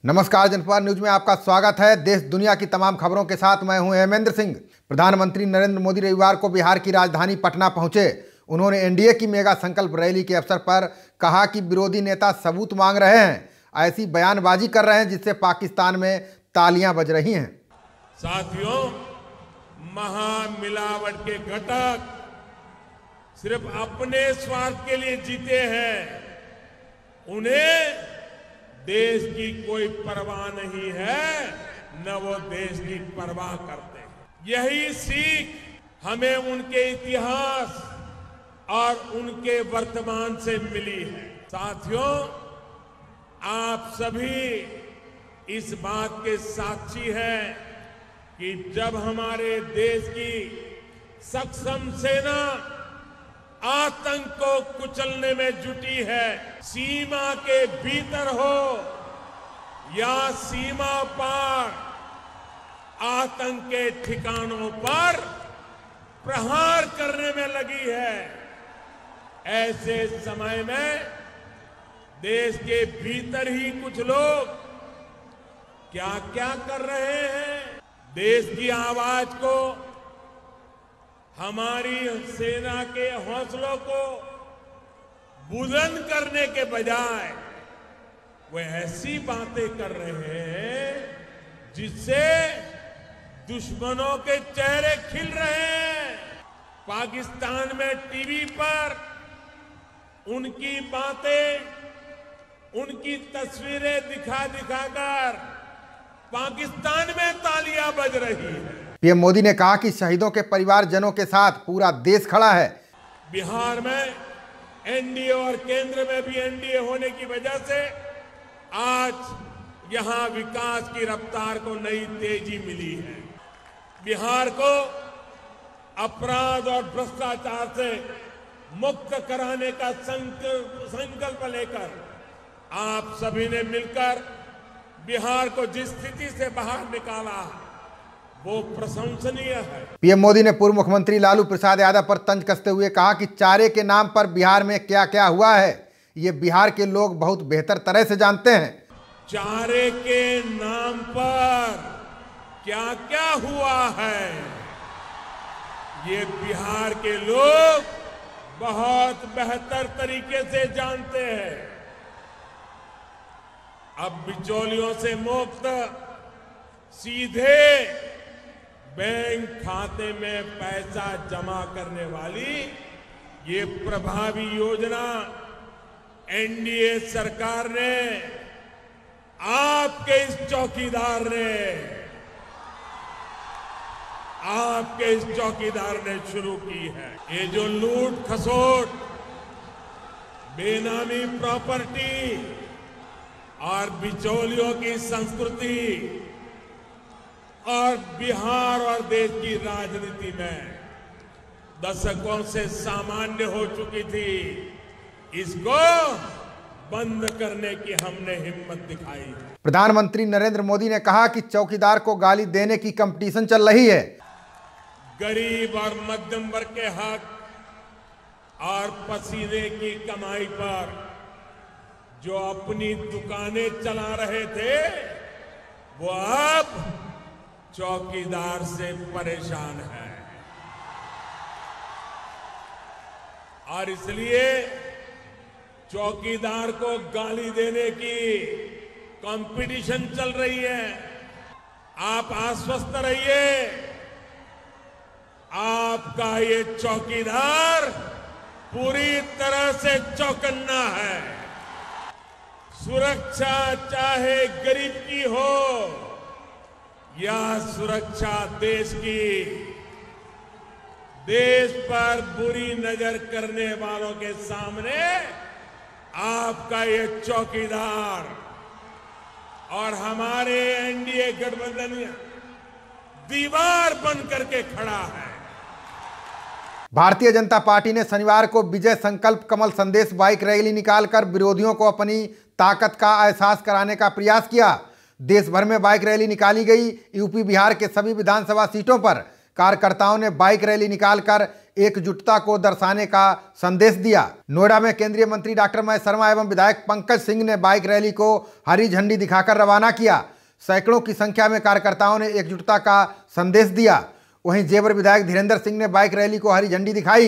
नमस्कार, जनपद न्यूज में आपका स्वागत है। देश दुनिया की तमाम खबरों के साथ मैं हूं हेमेंद्र सिंह। प्रधानमंत्री नरेंद्र मोदी रविवार को बिहार की राजधानी पटना पहुंचे। उन्होंने एनडीए की मेगा संकल्प रैली के अवसर पर कहा कि विरोधी नेता सबूत मांग रहे हैं, ऐसी बयानबाजी कर रहे हैं जिससे पाकिस्तान में तालियां बज रही हैं। साथियों, महामिलावट के घटक सिर्फ अपने स्वार्थ के लिए जीते हैं, उन्हें देश की कोई परवाह नहीं है, न वो देश की परवाह करते हैं। यही सीख हमें उनके इतिहास और उनके वर्तमान से मिली है। साथियों, आप सभी इस बात के साक्षी हैं कि जब हमारे देश की सक्षम सेना आतंक को कुचलने में जुटी है, सीमा के भीतर हो या सीमा पार आतंक के ठिकानों पर प्रहार करने में लगी है, ऐसे समय में देश के भीतर ही कुछ लोग क्या क्या कर रहे हैं। देश की आवाज को, हमारी सेना के हौसलों को बुलंद करने के बजाय वे ऐसी बातें कर रहे हैं जिससे दुश्मनों के चेहरे खिल रहे हैं। पाकिस्तान में टीवी पर उनकी बातें, उनकी तस्वीरें दिखा दिखाकर पाकिस्तान में तालियां बज रही है। पीएम मोदी ने कहा कि शहीदों के परिवारजनों के साथ पूरा देश खड़ा है। बिहार में एनडीए और केंद्र में भी एनडीए होने की वजह से आज यहां विकास की रफ्तार को नई तेजी मिली है। बिहार को अपराध और भ्रष्टाचार से मुक्त कराने का संकल्प लेकर आप सभी ने मिलकर बिहार को जिस स्थिति से बाहर निकाला, वो प्रशंसनीय है। पीएम मोदी ने पूर्व मुख्यमंत्री लालू प्रसाद यादव पर तंज कसते हुए कहा कि चारे के नाम पर बिहार में क्या क्या हुआ है, ये बिहार के लोग बहुत बेहतर तरह से जानते हैं। चारे के नाम पर क्या क्या हुआ है, ये बिहार के लोग बहुत बेहतर तरीके से जानते हैं। अब बिचौलियों से मुक्त सीधे बैंक खाते में पैसा जमा करने वाली ये प्रभावी योजना एनडीए सरकार ने, आपके इस चौकीदार ने शुरू की है। ये जो लूट खसोट, बेनामी प्रॉपर्टी और बिचौलियों की संस्कृति और बिहार और देश की राजनीति में दशकों से सामान्य हो चुकी थी, इसको बंद करने की हमने हिम्मत दिखाई। प्रधानमंत्री नरेंद्र मोदी ने कहा कि चौकीदार को गाली देने की कंपटीशन चल रही है। गरीब और मध्यम वर्ग के हक और पसीने की कमाई पर जो अपनी दुकानें चला रहे थे, वो अब चौकीदार से परेशान है और इसलिए चौकीदार को गाली देने की कंपटीशन चल रही है। आप आश्वस्त रहिए, आपका ये चौकीदार पूरी तरह से चौकन्ना है। सुरक्षा चाहे गरीब की हो या सुरक्षा देश की, देश पर बुरी नजर करने वालों के सामने आपका ये चौकीदार और हमारे एनडीए गठबंधन दीवार बन करके खड़ा है। भारतीय जनता पार्टी ने शनिवार को विजय संकल्प कमल संदेश बाइक रैली निकालकर विरोधियों को अपनी ताकत का एहसास कराने का प्रयास किया। देश भर में बाइक रैली निकाली गई। यूपी बिहार के सभी विधानसभा सीटों पर कार्यकर्ताओं ने बाइक रैली निकालकर एकजुटता को दर्शाने का संदेश दिया। नोएडा में केंद्रीय मंत्री डॉक्टर महेश शर्मा एवं विधायक पंकज सिंह ने बाइक रैली को हरी झंडी दिखाकर रवाना किया। सैकड़ों की संख्या में कार्यकर्ताओं ने एकजुटता का संदेश दिया। वहीं जेवर विधायक धीरेन्द्र सिंह ने बाइक रैली को हरी झंडी दिखाई।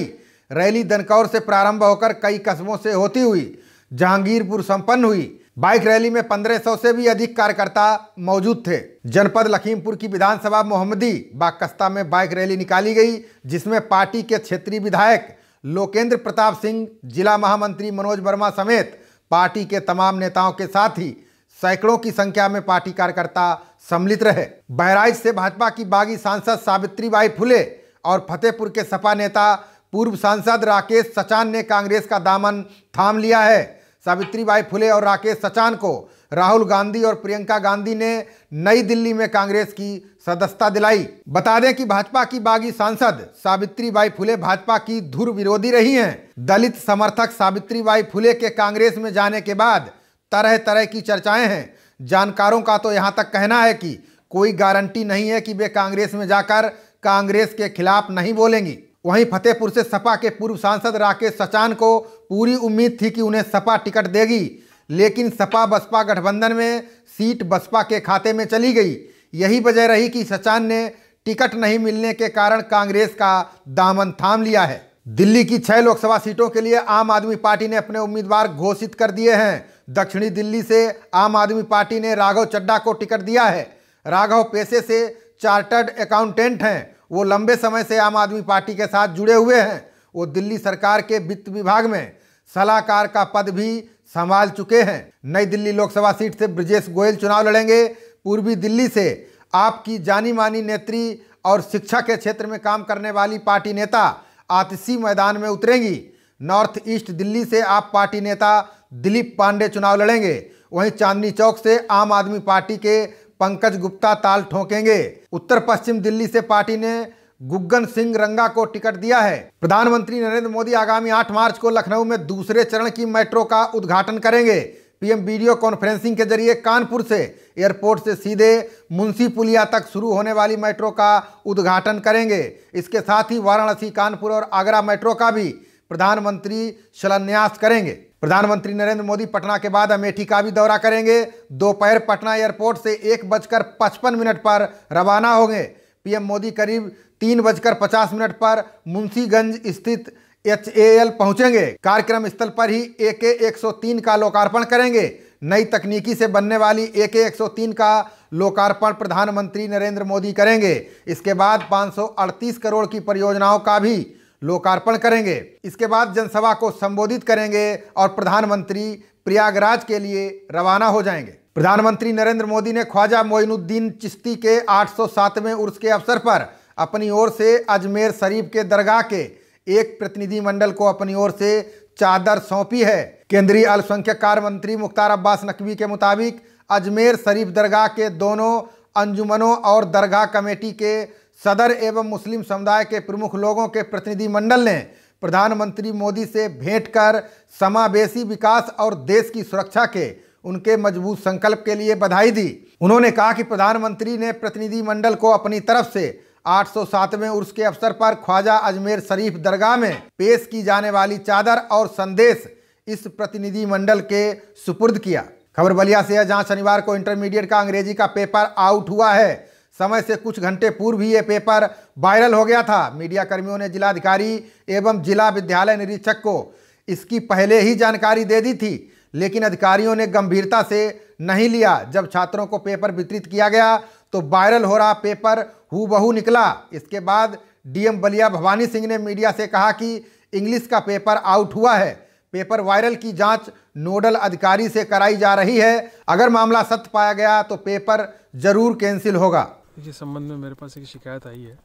रैली दनकौर से प्रारंभ होकर कई कस्बों से होती हुई जहांगीरपुर संपन्न हुई। बाइक रैली में 1500 से भी अधिक कार्यकर्ता मौजूद थे। जनपद लखीमपुर की विधानसभा मोहम्मदी बागकस्ता में बाइक रैली निकाली गई, जिसमें पार्टी के क्षेत्रीय विधायक लोकेंद्र प्रताप सिंह, जिला महामंत्री मनोज वर्मा समेत पार्टी के तमाम नेताओं के साथ ही सैकड़ों की संख्या में पार्टी कार्यकर्ता सम्मिलित रहे। बहराइच से भाजपा की बागी सांसद सावित्रीबाई फुले और फतेहपुर के सपा नेता पूर्व सांसद राकेश सचान ने कांग्रेस का दामन थाम लिया है। सावित्रीबाई फुले और राकेश सचान को राहुल गांधी और प्रियंका गांधी ने नई दिल्ली में कांग्रेस की सदस्यता दिलाई। बता दें कि भाजपा की बागी सांसद सावित्रीबाई फुले भाजपा की धुर विरोधी रही हैं। दलित समर्थक सावित्रीबाई फुले के कांग्रेस में जाने के बाद तरह तरह की चर्चाएं हैं। जानकारों का तो यहां तक कहना है कि कोई गारंटी नहीं है कि वे कांग्रेस में जाकर कांग्रेस के खिलाफ नहीं बोलेंगी। वहीं फतेहपुर से सपा के पूर्व सांसद राकेश सचान को पूरी उम्मीद थी कि उन्हें सपा टिकट देगी, लेकिन सपा बसपा गठबंधन में सीट बसपा के खाते में चली गई। यही वजह रही कि सचान ने टिकट नहीं मिलने के कारण कांग्रेस का दामन थाम लिया है। दिल्ली की 6 लोकसभा सीटों के लिए आम आदमी पार्टी ने अपने उम्मीदवार घोषित कर दिए हैं। दक्षिणी दिल्ली से आम आदमी पार्टी ने राघव चड्ढा को टिकट दिया है। राघव पेशे से चार्टर्ड अकाउंटेंट हैं। वो लंबे समय से आम आदमी पार्टी के साथ जुड़े हुए हैं। वो दिल्ली सरकार के वित्त विभाग में सलाहकार का पद भी संभाल चुके हैं। नई दिल्ली लोकसभा सीट से ब्रजेश गोयल चुनाव लड़ेंगे। पूर्वी दिल्ली से आपकी जानी मानी नेत्री और शिक्षा के क्षेत्र में काम करने वाली पार्टी नेता आतिशी मैदान में उतरेंगी। नॉर्थ ईस्ट दिल्ली से आप पार्टी नेता दिलीप पांडे चुनाव लड़ेंगे। वहीं चांदनी चौक से आम आदमी पार्टी के पंकज गुप्ता ताल ठोकेंगे। उत्तर पश्चिम दिल्ली से पार्टी ने गुग्गन सिंह रंगा को टिकट दिया है। प्रधानमंत्री नरेंद्र मोदी आगामी 8 मार्च को लखनऊ में दूसरे चरण की मेट्रो का उद्घाटन करेंगे। पीएम वीडियो कॉन्फ्रेंसिंग के जरिए कानपुर से एयरपोर्ट से सीधे मुंशी पुलिया तक शुरू होने वाली मेट्रो का उद्घाटन करेंगे। इसके साथ ही वाराणसी, कानपुर और आगरा मेट्रो का भी प्रधानमंत्री शिलान्यास करेंगे। प्रधानमंत्री नरेंद्र मोदी पटना के बाद अमेठी का भी दौरा करेंगे। दोपहर पटना एयरपोर्ट से 1:55 पर रवाना होंगे। पीएम मोदी करीब 3:50 पर मुंशीगंज स्थित HAL पहुंचेंगे। कार्यक्रम स्थल पर ही AK-103 का लोकार्पण करेंगे। नई तकनीकी से बनने वाली AK-103 का लोकार्पण प्रधानमंत्री नरेंद्र मोदी करेंगे। इसके बाद 538 करोड़ की परियोजनाओं का भी लोकार्पण करेंगे। इसके बाद जनसभा को संबोधित करेंगे और प्रधानमंत्री प्रयागराज के लिए रवाना हो जाएंगे। प्रधानमंत्री नरेंद्र मोदी ने ख्वाजा मोइनुद्दीन चिश्ती के 807वें उर्स के अवसर पर अपनी ओर से अजमेर शरीफ के दरगाह के एक प्रतिनिधि मंडल को अपनी ओर से चादर सौंपी है। केंद्रीय अल्पसंख्यक कार्य मंत्री मुख्तार अब्बास नकवी के मुताबिक अजमेर शरीफ दरगाह के दोनों अंजुमनों और दरगाह कमेटी के सदर एवं मुस्लिम समुदाय के प्रमुख लोगों के प्रतिनिधि मंडल ने प्रधानमंत्री मोदी से भेंट कर समावेशी विकास और देश की सुरक्षा के उनके मजबूत संकल्प के लिए बधाई दी। उन्होंने कहा कि प्रधानमंत्री ने प्रतिनिधि मंडल को अपनी तरफ से 807वें उर्स के अवसर पर ख्वाजा अजमेर शरीफ दरगाह में पेश की जाने वाली चादर और संदेश इस प्रतिनिधि मंडल के सुपुर्द किया। खबर बलिया से है, जहां शनिवार को इंटरमीडिएट का अंग्रेजी का पेपर आउट हुआ है। समय से कुछ घंटे पूर्व ही ये पेपर वायरल हो गया था। मीडिया कर्मियों ने जिलाधिकारी एवं जिला विद्यालय निरीक्षक को इसकी पहले ही जानकारी दे दी थी, लेकिन अधिकारियों ने गंभीरता से नहीं लिया। जब छात्रों को पेपर वितरित किया गया तो वायरल हो रहा पेपर हूबहू निकला। इसके बाद डीएम बलिया भवानी सिंह ने मीडिया से कहा कि इंग्लिश का पेपर आउट हुआ है। पेपर वायरल की जांच नोडल अधिकारी से कराई जा रही है। अगर मामला सत्य पाया गया तो पेपर जरूर कैंसिल होगा। इस संबंध में मेरे पास एक शिकायत आई है,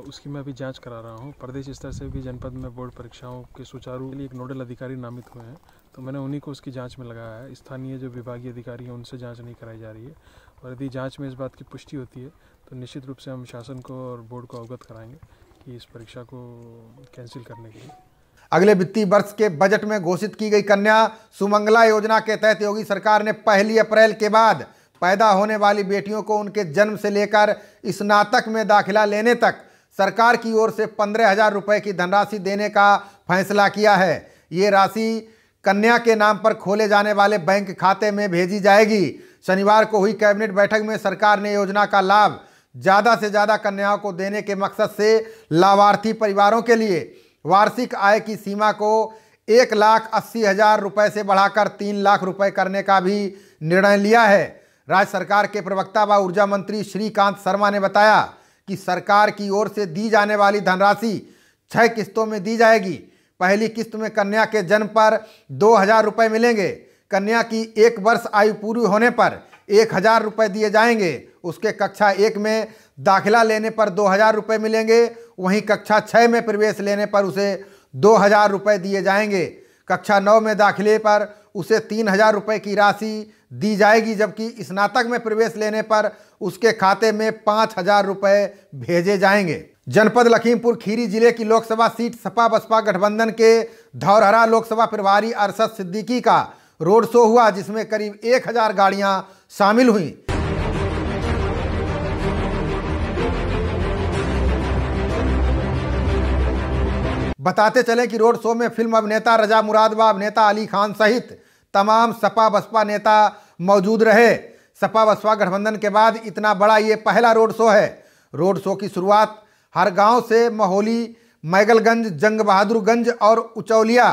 उसकी मैं अभी जांच करा रहा हूं। प्रदेश स्तर से भी जनपद में बोर्ड परीक्षाओं के सुचारू के लिए एक नोडल अधिकारी नामित हुए हैं, तो मैंने उन्हीं को उसकी जांच में लगाया है। स्थानीय जो विभागीय अधिकारी हैं उनसे जांच नहीं कराई जा रही है, और यदि जांच में इस बात की पुष्टि होती है तो निश्चित रूप से हम शासन को और बोर्ड को अवगत कराएंगे कि इस परीक्षा को कैंसिल करने के लिए। अगले वित्तीय वर्ष के बजट में घोषित की गई कन्या सुमंगला योजना के तहत योगी सरकार ने 1 अप्रैल के बाद पैदा होने वाली बेटियों को उनके जन्म से लेकर स्नातक में दाखिला लेने तक सरकार की ओर से 15,000 रुपये की धनराशि देने का फैसला किया है। ये राशि कन्या के नाम पर खोले जाने वाले बैंक खाते में भेजी जाएगी। शनिवार को हुई कैबिनेट बैठक में सरकार ने योजना का लाभ ज़्यादा से ज़्यादा कन्याओं को देने के मकसद से लाभार्थी परिवारों के लिए वार्षिक आय की सीमा को 1,80,000 रुपये से बढ़ाकर 3 लाख रुपये करने का भी निर्णय लिया है। राज्य सरकार के प्रवक्ता व ऊर्जा मंत्री श्रीकांत शर्मा ने बताया कि सरकार की ओर से दी जाने वाली धनराशि 6 किस्तों में दी जाएगी। पहली किस्त में कन्या के जन्म पर 2,000 रुपये मिलेंगे। कन्या की 1 वर्ष आयु पूरी होने पर 1,000 रुपये दिए जाएंगे। उसके कक्षा 1 में दाखिला लेने पर 2,000 रुपये मिलेंगे। वहीं कक्षा 6 में प्रवेश लेने पर उसे 2,000 रुपये दिए जाएंगे। कक्षा 9 में दाखिले पर उसे 3,000 रुपये की राशि दी जाएगी, जबकि स्नातक में प्रवेश लेने पर उसके खाते में 5,000 रुपये भेजे जाएंगे। जनपद लखीमपुर खीरी जिले की लोकसभा सीट सपा बसपा गठबंधन के धौरहरा लोकसभा प्रभारी अरशद सिद्दीकी का रोड शो हुआ, जिसमें करीब 1,000 गाड़ियां शामिल हुई। बताते चलें कि रोड शो में फिल्म अभिनेता रजा मुराद व अभिनेता अली खान सहित तमाम सपा बसपा नेता मौजूद रहे। सपा बसपा गठबंधन के बाद इतना बड़ा ये पहला रोड शो है। रोड शो की शुरुआत हर गांव से महोली, मैगलगंज, जंग बहादुरगंज और उचौलिया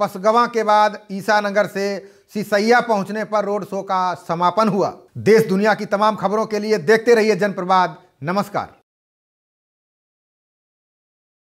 पसगवां के बाद ईसानगर से सिसैया पहुंचने पर रोड शो का समापन हुआ। देश दुनिया की तमाम खबरों के लिए देखते रहिए जनप्रवाद। नमस्कार।